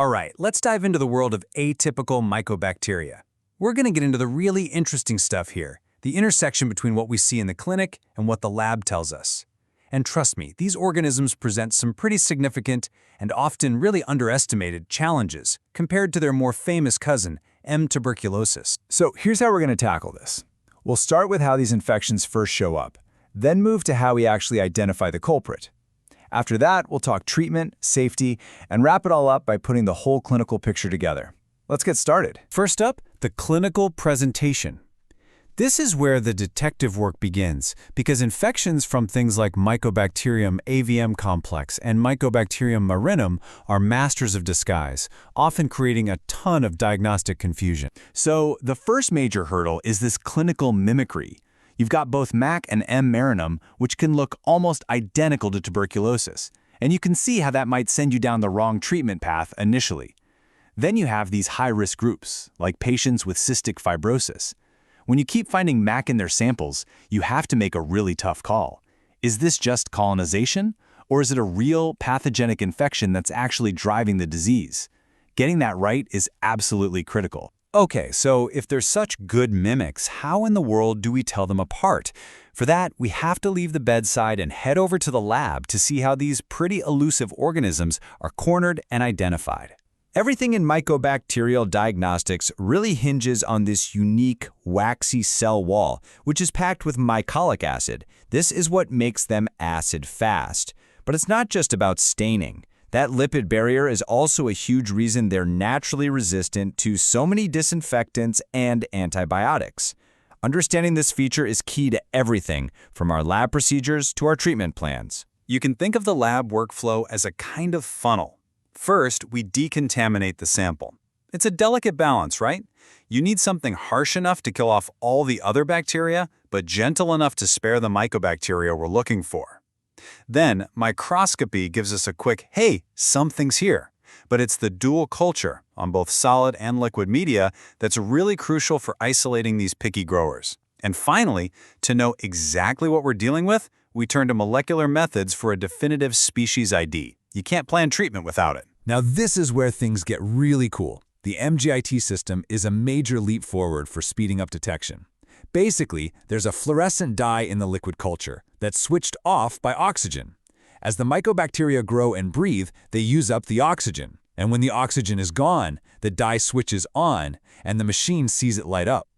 All right, let's dive into the world of atypical mycobacteria. We're going to get into the really interesting stuff here, the intersection between what we see in the clinic and what the lab tells us. And trust me, these organisms present some pretty significant and often really underestimated challenges compared to their more famous cousin, M. tuberculosis. So here's how we're going to tackle this. We'll start with how these infections first show up, then move to how we actually identify the culprit. After that, we'll talk treatment, safety, and wrap it all up by putting the whole clinical picture together. Let's get started. First up, the clinical presentation. This is where the detective work begins, because infections from things like Mycobacterium Avium complex and Mycobacterium marinum are masters of disguise, often creating a ton of diagnostic confusion. So the first major hurdle is this clinical mimicry. You've got both MAC and M. marinum, which can look almost identical to tuberculosis, and you can see how that might send you down the wrong treatment path initially. Then you have these high-risk groups, like patients with cystic fibrosis. When you keep finding MAC in their samples, you have to make a really tough call. Is this just colonization, or is it a real pathogenic infection that's actually driving the disease? Getting that right is absolutely critical. Okay, so if they're such good mimics, how in the world do we tell them apart? For that, we have to leave the bedside and head over to the lab to see how these pretty elusive organisms are cornered and identified. Everything in mycobacterial diagnostics really hinges on this unique, waxy cell wall, which is packed with mycolic acid. This is what makes them acid-fast. But it's not just about staining. That lipid barrier is also a huge reason they're naturally resistant to so many disinfectants and antibiotics. Understanding this feature is key to everything, from our lab procedures to our treatment plans. You can think of the lab workflow as a kind of funnel. First, we decontaminate the sample. It's a delicate balance, right? You need something harsh enough to kill off all the other bacteria, but gentle enough to spare the mycobacteria we're looking for. Then, microscopy gives us a quick, hey, something's here. But it's the dual culture, on both solid and liquid media, that's really crucial for isolating these picky growers. And finally, to know exactly what we're dealing with, we turn to molecular methods for a definitive species ID. You can't plan treatment without it. Now this is where things get really cool. The MGIT system is a major leap forward for speeding up detection. Basically, there's a fluorescent dye in the liquid culture that's switched off by oxygen. As the mycobacteria grow and breathe, they use up the oxygen. And when the oxygen is gone, the dye switches on, and the machine sees it light up.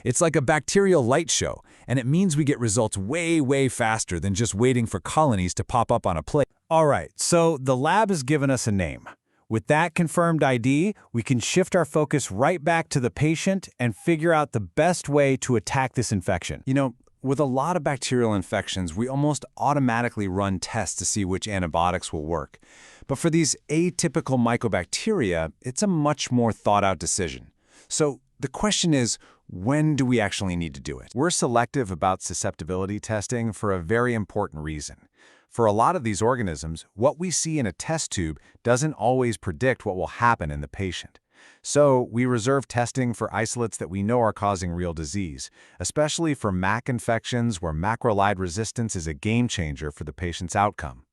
It's like a bacterial light show, and it means we get results way faster than just waiting for colonies to pop up on a plate. All right, so the lab has given us a name. With that confirmed ID, we can shift our focus right back to the patient and figure out the best way to attack this infection. You know, with a lot of bacterial infections, we almost automatically run tests to see which antibiotics will work. But for these atypical mycobacteria, it's a much more thought-out decision. So the question is, when do we actually need to do it? We're selective about susceptibility testing for a very important reason. For a lot of these organisms, what we see in a test tube doesn't always predict what will happen in the patient. So we reserve testing for isolates that we know are causing real disease, especially for MAC infections where macrolide resistance is a game changer for the patient's outcome.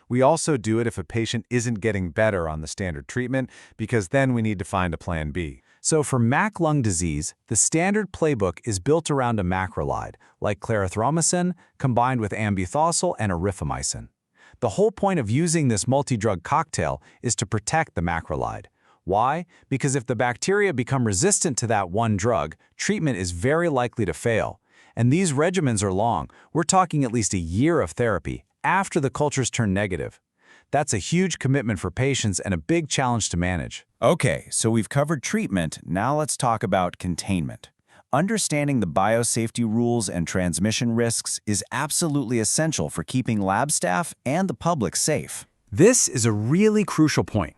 We also do it if a patient isn't getting better on the standard treatment, because then we need to find a plan B. So for MAC lung disease, the standard playbook is built around a macrolide, like clarithromycin, combined with ambuthoxal and rifamycin. The whole point of using this multi-drug cocktail is to protect the macrolide. Why? Because if the bacteria become resistant to that one drug, treatment is very likely to fail. And these regimens are long. We're talking at least a year of therapy after the cultures turn negative. That's a huge commitment for patients and a big challenge to manage. Okay, so we've covered treatment. Now let's talk about containment. Understanding the biosafety rules and transmission risks is absolutely essential for keeping lab staff and the public safe. This is a really crucial point.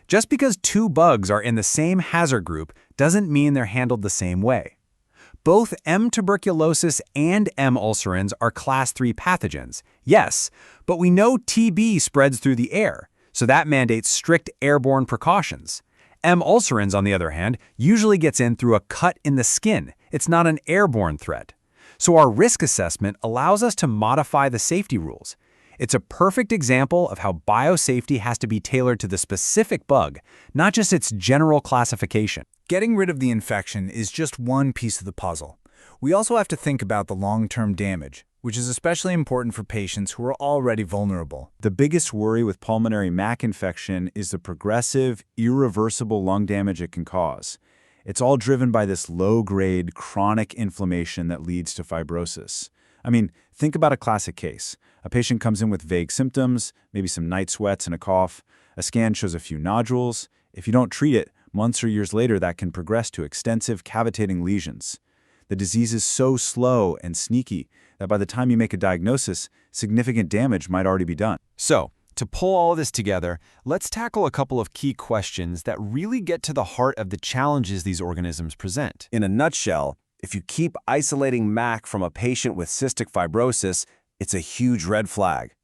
Just because two bugs are in the same hazard group doesn't mean they're handled the same way. Both M. tuberculosis and M. ulcerans are class 3 pathogens, yes, but we know TB spreads through the air, so that mandates strict airborne precautions. M. ulcerans, on the other hand, usually gets in through a cut in the skin. It's not an airborne threat. So our risk assessment allows us to modify the safety rules. It's a perfect example of how biosafety has to be tailored to the specific bug, not just its general classification. Getting rid of the infection is just one piece of the puzzle. We also have to think about the long-term damage, which is especially important for patients who are already vulnerable. The biggest worry with pulmonary MAC infection is the progressive, irreversible lung damage it can cause. It's all driven by this low-grade, chronic inflammation that leads to fibrosis. I mean, think about a classic case. A patient comes in with vague symptoms, maybe some night sweats and a cough. A scan shows a few nodules. If you don't treat it, months or years later, that can progress to extensive cavitating lesions. The disease is so slow and sneaky that by the time you make a diagnosis, significant damage might already be done. So, to pull all this together, let's tackle a couple of key questions that really get to the heart of the challenges these organisms present. In a nutshell, if you keep isolating MAC from a patient with cystic fibrosis, it's a huge red flag.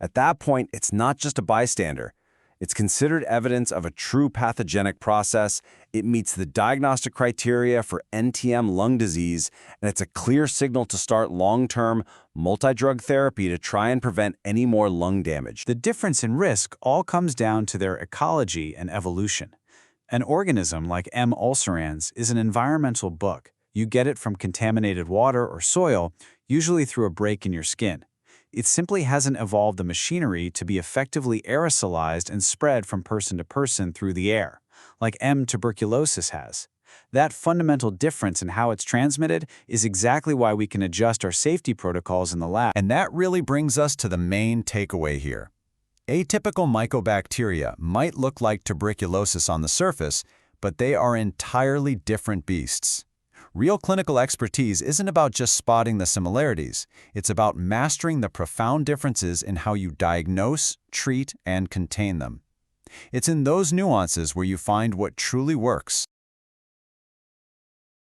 At that point, it's not just a bystander. It's considered evidence of a true pathogenic process, it meets the diagnostic criteria for NTM lung disease, and it's a clear signal to start long-term, multi-drug therapy to try and prevent any more lung damage. The difference in risk all comes down to their ecology and evolution. An organism like M. ulcerans is an environmental book. You get it from contaminated water or soil, usually through a break in your skin. It simply hasn't evolved the machinery to be effectively aerosolized and spread from person to person through the air, like M. tuberculosis has. That fundamental difference in how it's transmitted is exactly why we can adjust our safety protocols in the lab. And that really brings us to the main takeaway here. Atypical mycobacteria might look like tuberculosis on the surface, but they are entirely different beasts. Real clinical expertise isn't about just spotting the similarities. It's about mastering the profound differences in how you diagnose, treat, and contain them. It's in those nuances where you find what truly works.